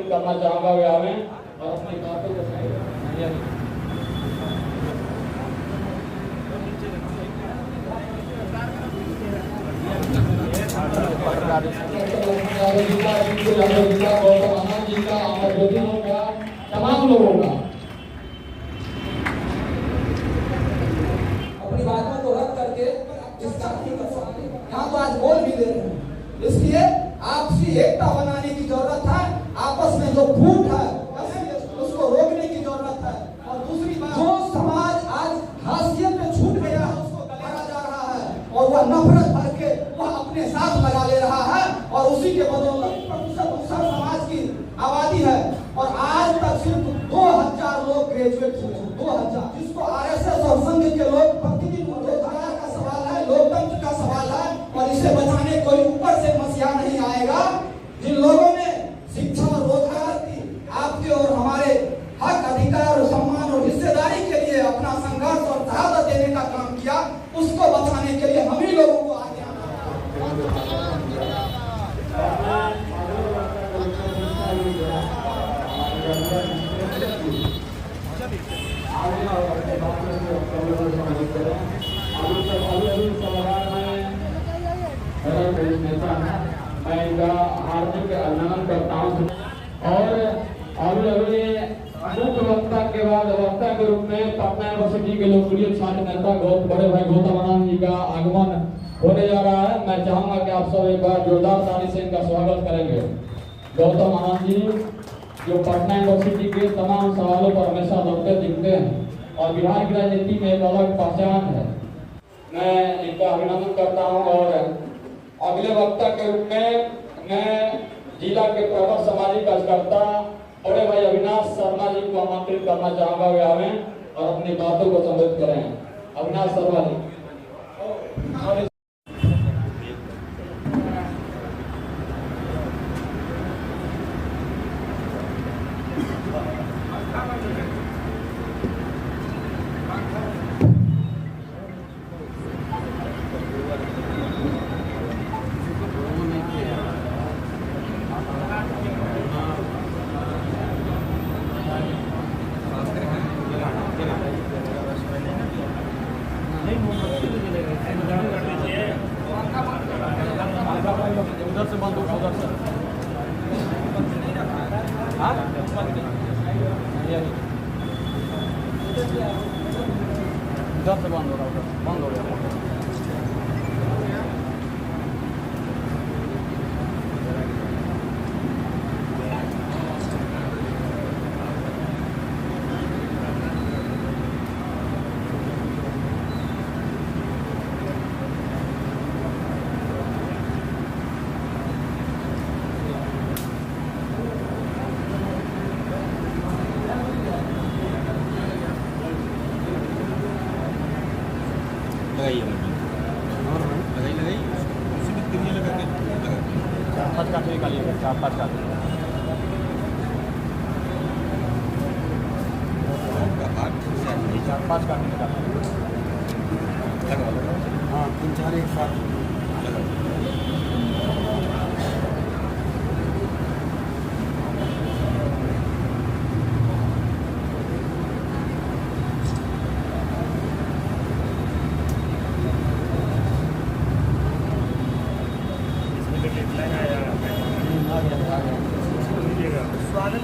करना चाहूंगा वे आवे और अपनी बातों को तमाम लोगों का अपनी बातों को रख करके इसका यहाँ तो आज बोल भी दे रहे हैं। इसलिए आपसी एकता बनाने की जरूरत है। आपस में जो फूट है उसको रोकने की जरूरत है। और दूसरी बात, जो समाज आज हाशिए पे छूट गया है उसको गलाया जा रहा है और वह नफरत भर के वह अपने साथ लगा ले रहा है और उसी के बदौलत दूसरा समाज की आबादी है। और आज तक सिर्फ 2000 लोग ग्रेजुएट हुए हैं, 2000, जिसको आरएसएस और संघ के लोग प्रतिदिन रोजगार का सवाल है, लोकतंत्र का सवाल है और इसे बचाने कोई ऊपर से मसीहा नहीं आएगा। जिन लोगों ने शिक्षा और रोजगार की आपके और हमारे हक, अधिकार और सम्मान और हिस्सेदारी के लिए अपना संघर्ष और शहादत देने का काम किया, उसको बचाने के लिए हम ही लोगों को आगे आना है। मैं इनका हार्दिक अभिनंदन करता हूँ और अभी मुख्य वक्ता के बाद वक्ता के रूप में पटना यूनिवर्सिटी के लोकप्रिय छात्र नेता बड़े भाई गौतम आनंद जी का आगमन होने जा रहा है। मैं चाहूंगा कि आप सब एक बार जोरदार ताली से इनका स्वागत करेंगे। गौतम आनंद जी जो पटना यूनिवर्सिटी के तमाम सवालों पर हमेशा लड़ते दिखते हैं और बिहार की राजनीति में एक अलग पहचान है। मैं इनका अभिनंदन करता हूँ और अगले वक्ता के रूप में मैं जिला के प्रबल सामाजिक कार्यकर्ता बड़े भाई अविनाश शर्मा जी को आमंत्रित करना चाहूंगा वे आवे और अपनी बातों को संबोधित करें। अविनाश शर्मा जी। उधर से बंद होगा, उधर से बंद हो रहा है, बंद हो गया। लगाई उसी में तिरिया लगा के 4-5 काट निकालिएगा, 4-5 काट 4-5 काट निकालिए। हाँ 3-4 एक साथ स्वागत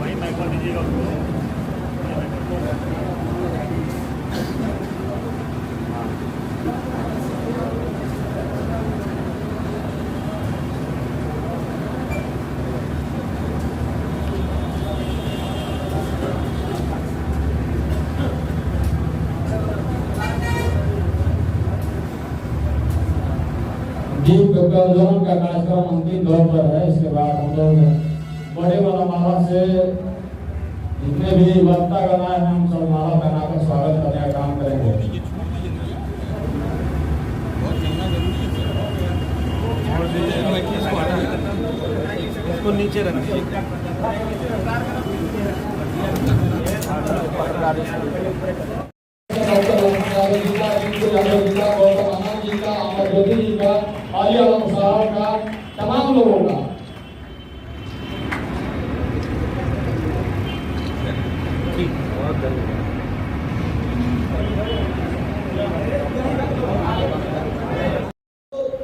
वही माइक पर दीजिएगा उसको। जीव प्रज्वलन का कार्यक्रम अंतिम दौर पर है। इसके बाद हम लोग बड़े वाला माला से जितने भी वक्ता गण आए हैं हम सब माला पहनाकर स्वागत करने का काम करेंगे। इसको नीचे रखिए। यादव जी का, गौतम आनंद जी का, अमर ज्योति जी का, आलिया साहब का, तमाम लोगों का।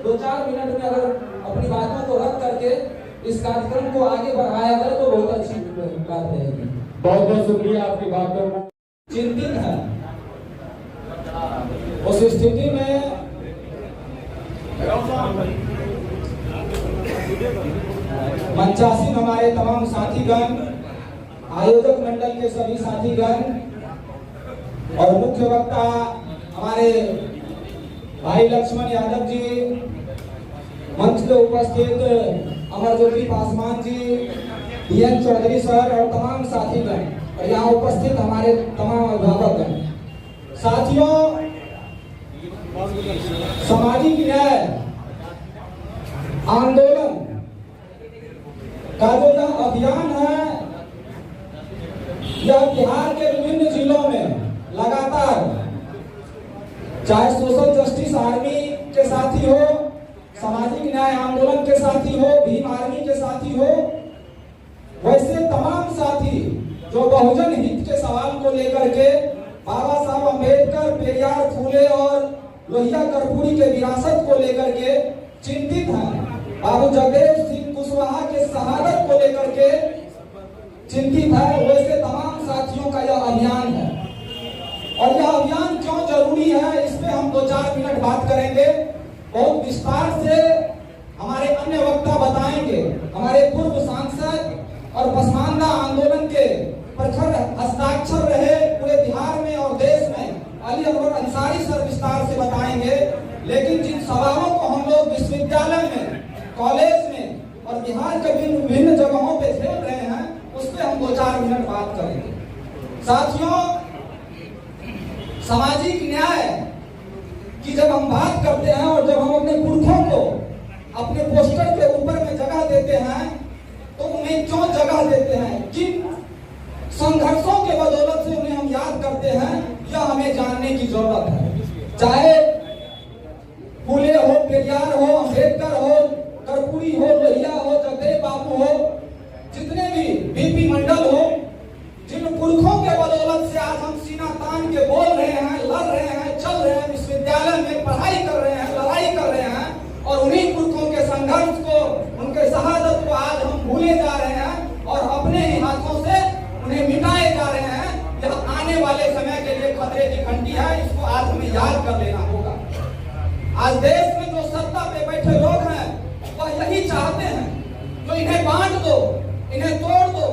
दो चार मिनट में अगर अपनी बातों को रख करके इस कार्यक्रम को आगे बढ़ाया जाए तो बहुत अच्छी बात रहेगी। बहुत बहुत शुक्रिया आपकी बातों को। चिंतित है उस स्थिति में मंचासीन हमारे तमाम साथीगण, आयोजक मंडल के सभी साथीगण और मुख्य वक्ता हमारे भाई लक्ष्मण यादव जी, मंच पे उपस्थित अमर ज्योति पासवान जी, डीएन चौधरी सर और तमाम साथीगण और यहाँ उपस्थित हमारे तमाम अभिभावकगण। साथियों, सामाजिक न्याय आंदोलन का जो यह अभियान है, यह बिहार के विभिन्न जिलों में लगातार, चाहे सोशल जस्टिस आर्मी के साथी हो, सामाजिक न्याय आंदोलन के साथी हो, भीम आर्मी के साथी हो, वैसे तमाम साथी जो बहुजन हित के सवाल को लेकर के बाबा साहब अम्बेडकर, पेरियार, फूले और लोहिया कर्पूरी के विरासत को लेकर के चिंतित हैं, बाबू जगदेव सिंह कुशवाहा के शहादत को लेकर के चिंतित है, वैसे तमाम साथियों का यह अभियान है। और यह अभियान क्यों जरूरी है, इस पे हम 2-4 मिनट बात करेंगे। बहुत विस्तार से हमारे अन्य वक्ता बताएंगे। हमारे पूर्व सांसद और पसमानदा आंदोलन के प्रखर हस्ताक्षर रहे पूरे बिहार में और देश में, अली अकबर अंसारी सर विस्तार से बताएंगे। लेकिन जिन सवालों को हम लोग विश्वविद्यालय में, कॉलेज में और बिहार के विभिन्न जगहों पे झेल रहे हैं, उस पर हम 2-4 मिनट बात करेंगे। साथियों, सामाजिक न्याय की जब हम बात करते हैं और जब हम अपने पुरखों को अपने पोस्टर के ऊपर में जगह देते हैं, तो उन्हें क्यों जगह देते हैं, किन संघर्षों के बदौलत से उन्हें हम याद करते हैं, यह हमें जानने की जरूरत है। चाहे फूले हो, पेरियार हो, अम्बेडकर हो, कर्पूरी हो, लोहिया हो, जगदेव बाबू हो, जितने भी बीपी मंडल हो, जिन पुरखों के बदौलत से आज हम सीना तान के बोल रहे हैं, लड़ रहे हैं, चल रहे हैं, विश्वविद्यालय में पढ़ाई कर रहे हैं, लड़ाई कर रहे हैं, और उन्हीं पुरखों के संघर्ष को, उनके शहादत को आज हम भूले जा रहे हैं और अपने ही हाथों से उन्हें मिटाए जा रहे हैं। यह आने वाले समय के लिए खतरे की घंटी है, इसको आज हमें याद कर लेना होगा। आज देश में जो सत्ता पे बैठे लोग हैं, वह यही चाहते हैं, जो इन्हें बांट दो, इन्हें तोड़ दो,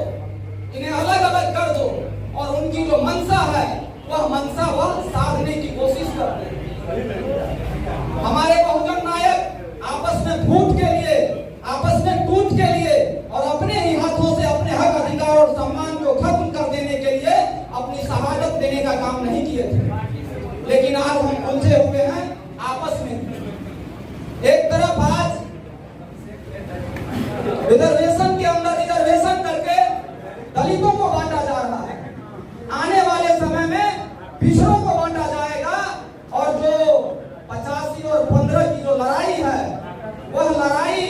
इन्हें अलग अलग कर दो, और उनकी जो मंशा है वह मंशा वह साधने की कोशिश करते हैं। हमारे बहुजन नायक आपस में फूट के लिए, आपस में टूट के लिए और अपने ही हाथों से अपने हक, अधिकार और सम्मान को खत्म कर देने के लिए अपनी शहादत देने का काम नहीं किए थे। लेकिन आज हम उलझे हुए हैं आपस में। एक तरफ आज रिजर्वेशन के अंदर रिजर्वेशन करके दलितों को बांटा जा रहा है, आने वाले समय में पिछड़ों को बांटा जाएगा, और जो 85 और 15 की जो लड़ाई है, वह लड़ाई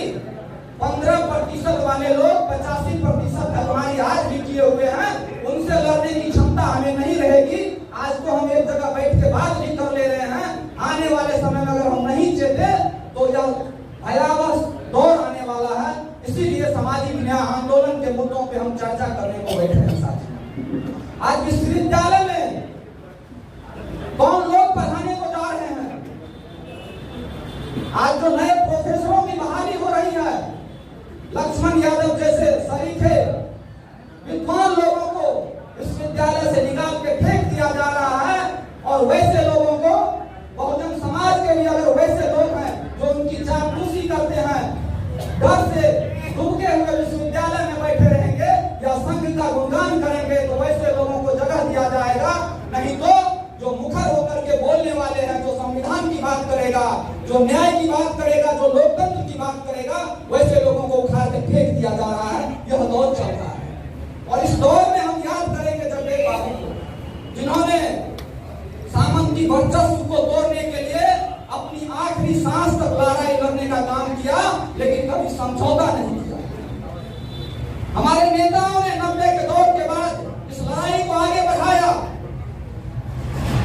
15% वाले लोग 85% तक हमारी आज भी किए हुए हैं, उनसे लड़ने की क्षमता हमें नहीं रहेगी। आज तो हम एक जगह बैठ के बात भी कर ले रहे हैं, आने वाले समय में अगर हम नहीं चेते तो यह भयावह दौर आने वाला है। इसीलिए सामाजिक न्याय आंदोलन के मुद्दों पे हम चर्चा करने को बैठे हैं। साथियों, आज विश्वविद्यालय में कौन लोग पढ़ाने को जा रहे हैं, आज जो नए प्रोफेसरों की बहाली हो रही है, लक्ष्मण यादव जैसे सरीखे विद्वान लोगों को विश्वविद्यालय से निकाल के फेंक दिया जा रहा है, और वैसे लोगों को बहुजन समाज के लिए अगर वैसे लोग हैं जो उनकी चापलूसी करते हैं, डर से डूबे हुए विश्वविद्यालय में बैठे रहेंगे या संघ का गुणगान करेंगे, तो वैसे लोगों को जगह दिया जाएगा। नहीं तो जो मुखर होकर के बोलने वाले हैं, जो संविधान की बात करेगा, जो न्याय की बात करेगा, जो लोकतंत्र की बात करेगा, वैसे लोगों को उखाड़ के फेंक दिया जा रहा है। यह दौर चल रहा है, और इस दौर में हम याद करेंगे जगदेव बाबू को, जिन्होंने सामंती वर्चस्व को तोड़ने के आखिरी सांस तक लड़ाई लड़ने का काम किया, लेकिन कभी समझौता नहीं किया। हमारे नेताओं ने 90 के दौर के बाद इस लड़ाई को आगे बढ़ाया।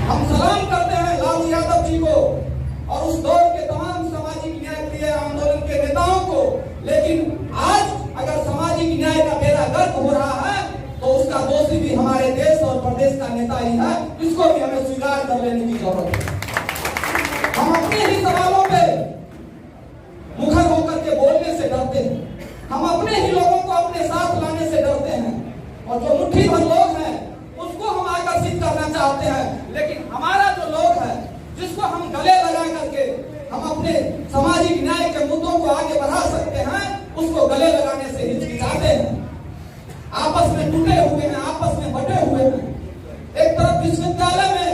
हम सलाम करते हैं लालू यादव जी को और उस दौर के तमाम सामाजिक न्याय प्रिय आंदोलन के नेताओं को। लेकिन आज अगर सामाजिक न्याय का बेड़ा गर्क हो रहा है तो उसका दोषी भी हमारे देश और प्रदेश का नेता ही है। इसको भी हमें स्वीकार कर लेने की जरूरत है। हम अपने ही सवालों पे मुखर होकर के बोलने से डरते हैं। हम अपने ही लोगों को अपने साथ लाने से डरते हैं और जो मुट्ठी भर लोग हैं उसको हम आकर्षित करना चाहते हैं। लेकिन हमारा जो लोग है जिसको हम गले लगा करके हम अपने सामाजिक न्याय के मुद्दों को आगे बढ़ा सकते हैं, उसको गले लगाने से हिचकिचाते हैं, आपस में टूटे हुए हैं, आपस में बटे हुए हैं। एक तरफ विश्वविद्यालय में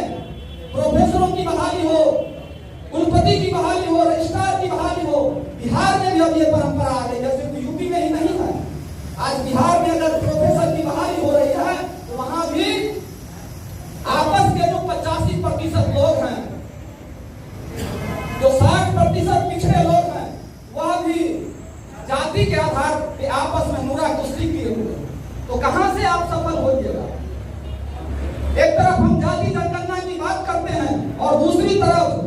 प्रोफेसरों की बहाली हो, कुलपति की बहाली हो, रजिस्ट्रार की बहाली हो। बिहार में भी अब ये परंपरा आ गई है, सिर्फ यूपी में ही नहीं है। आज बिहार में अगर प्रोफेसर की बहाली हो रही है तो वहां भी आपस के जो 85% लोग हैं, जो 60% पिछड़े लोग हैं, वह भी जाति के आधार पे आपस में मुरा कुश्ती किए हुए। तो कहां से आप सफल होइएगा? एक तरफ हम जाति जनगणना की बात करते हैं और दूसरी तरफ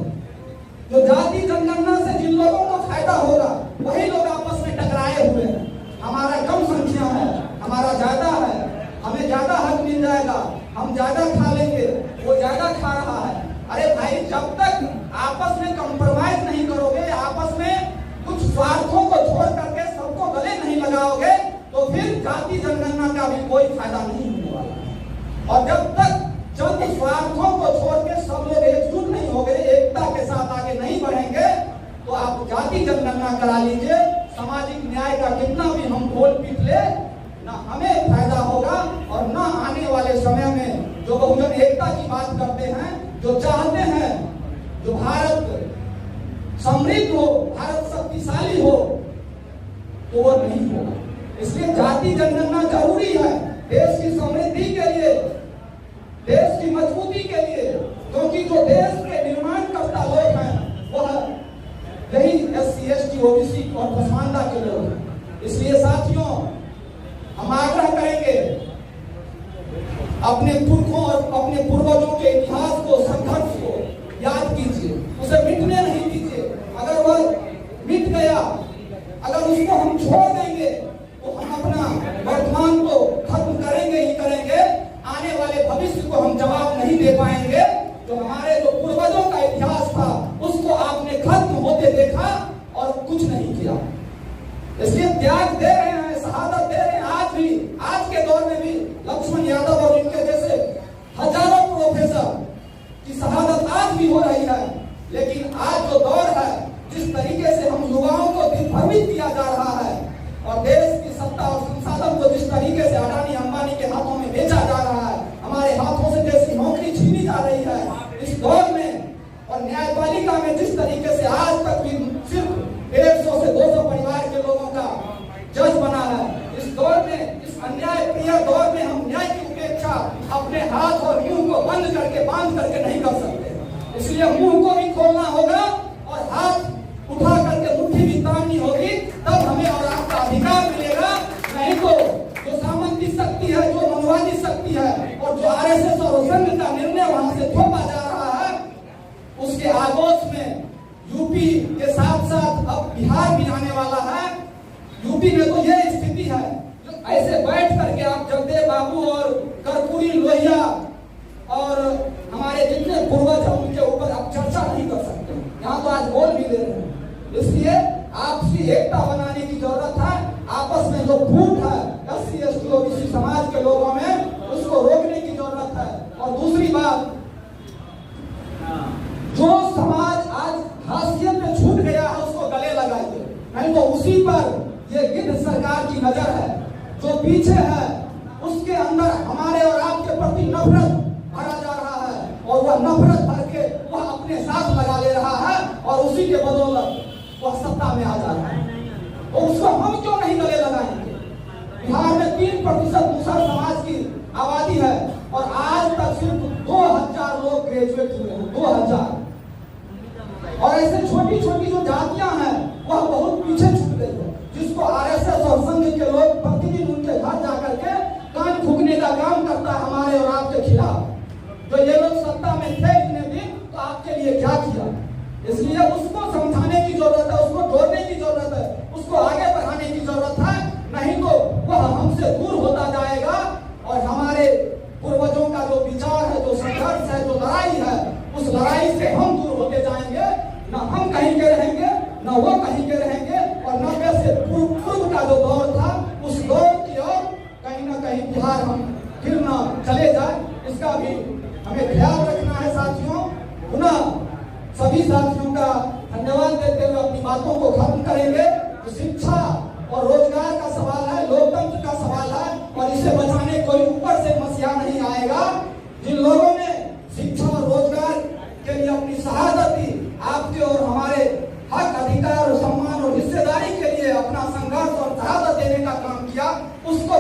जो जाति जनगणना से जिन लोगों को फायदा होगा वही लोग आपस में टकराए हुए हैं। हमारा कम संख्या है, हमारा ज्यादा है, हमें ज्यादा हक मिल जाएगा, हम ज्यादा खा लेंगे, वो ज्यादा खा रहा है। अरे भाई, जब तक आपस में कंप्रोमाइज नहीं करोगे, आपस में कुछ स्वार्थों को छोड़ करके सबको गले नहीं लगाओगे, तो फिर जाति जनगणना का भी कोई फायदा नहीं होने वाला है। और जब तक चंद स्वार्थों को छोड़ के सब लोग एकजुट नहीं हो गए, एकता के साथ आगे नहीं बढ़ेंगे, तो आप जाति जनगणना करा लीजिए, सामाजिक न्याय का कितना भी हम बोल पीट ले, ना हमें फायदा होगा और ना आने वाले समय में जो बहुजन एकता की बात करते हैं, जो चाहते हैं जो भारत समृद्ध हो, भारत शक्तिशाली हो, तो वो नहीं होगा। इसलिए जाति जनगणना जरूरी है देश की समृद्धि के लिए, देश की मजबूती के लिए, क्योंकि जो देश के निर्माण करता लोग हैं वह यही SC, ST, OBC और पसमानदा के लोग हैं। इसलिए साथियों, हम आग्रह करेंगे अपने पुरखों और अपने पूर्वजों के इतिहास को, संघर्ष को याद कीजिए, उसे मिटने नहीं दीजिए। अगर वह मिट गया, अगर उसको हम छोड़ देंगे तो हम अपना वर्तमान को खत्म करेंगे ही करेंगे, आने वाले भविष्य को हम जवाब नहीं दे पाएंगे। तो हमारे जो पूर्वजों का इतिहास था उसको आपने खत्म होते देखा और कुछ नहीं किया। इसलिए त्याग दे रहे हैं, शहादत दे रहे हैं। आज भी, आज के दौर में भी लक्ष्मण यादव और इनके जैसे हजारों प्रोफेसर की शहादत आज भी हो रही है। लेकिन आज जो दौर है, जिस तरीके से हम युवाओं को दिग्भ्रमित किया जा रहा है और देश की सत्ता और संसाधन को जिस तरीके से अडानी अंबानी के हाथों में बेचा जा रहा है, हमारे हाथों से जैसी नौकरी छीनी जा रही है इस दौर में, और न्यायपालिका में जिस तरीके से आज तक भी सिर्फ 150 से 200 परिवार के लोगों का जज बना है, इस दौर में, इस अन्याय प्रिय दौर में हम न्याय की उपेक्षा अपने हाथ और मुंह को बंद करके, बांध करके नहीं कर सकते। इसलिए मुंह को भी खोलना होगा और हाथ उठा करके मुट्ठी भी ताननी होगी, तब हमें और आपका अधिकार मिलेगा। नहीं तो जो सामंती शक्ति है, जो मनवादी शक्ति है और जो RSS और संघ का निर्णय वहां से थोपा जा रहा है, उसके आगोश में यूपी के साथ साथ अब बिहार भी आने वाला है। यूपी में तो यह स्थिति है, जो ऐसे बैठ करके आप जगदेव बाबू और कर्पूरी लोहिया और हमारे जितने पूर्वज हैं उनके ऊपर आप चर्चा नहीं कर सकते। यहाँ तो आज बोल भी दे रहे हैं। इसलिए आपसी एकता बनाने की जरूरत है। आपस में जो फूट है SC, ST, OBC समाज के लोगों में, उसको रोकने की जरूरत है। और दूसरी बात, जो समाज आज हाशियत में छूट गया है उसको गले लगाइए, नहीं तो उसी पर ये गिद्ध सरकार की नजर है। जो पीछे है उसके अंदर हमारे और आपके प्रति नफरत भरा जा रहा है और वह नफरत भर के वह अपने साथ लगा ले रहा है और उसी के बदौलत वह सत्ता में आ जा रहा है। तो उसको हम क्यों नहीं गले लगाएंगे? बिहार में 3% मुसहर समाज की आबादी है और आज तक सिर्फ 2000 लोग ग्रेजुएट हुए हैं, 2000। और ऐसे छोटी छोटी जो जातियां हैं वह बहुत पीछे छूट गई है, जिसको आरएसएस और संघ के लोग प्रतिदिन उनके घर जाकर के कान फूकने का काम करता है हमारे और आपके खिलाफ। तो ये लोग सत्ता में थे इतने दिन, तो आपके लिए क्या किया? इसलिए उसको समझाने की जरूरत है, उसको जोड़ने की जरूरत है, उसको आगे बढ़ाने की जरूरत है, नहीं तो वह हमसे दूर होता जाएगा और हमारे पूर्वजों का जो विचार है, जो संघर्ष है, जो लड़ाई है, उस लड़ाई से हम दूर होते जाएंगे। न हम कहीं के रहेंगे, न वो कहीं के रहेंगे, और 90 से पूर्व का जो दौर था उस दौर की ओर कहीं न कहीं बिहार हम फिर न चले जाए, इसका भी हमें ख्याल रखना है साथियों। पुनः सभी साथियों का धन्यवाद देते हुए अपनी बातों को खत्म करेंगे। तो शिक्षा और रोजगार का सवाल है, लोकतंत्र का सवाल है, और इसे बचाने कोई ऊपर से मसीहा नहीं आएगा। जिन लोगों ने शिक्षा और रोजगार के लिए अपनी शहादत दी, आपके और हमारे हक, अधिकार और सम्मान और हिस्सेदारी के लिए अपना संघर्ष और शहादत देने का काम किया, उसको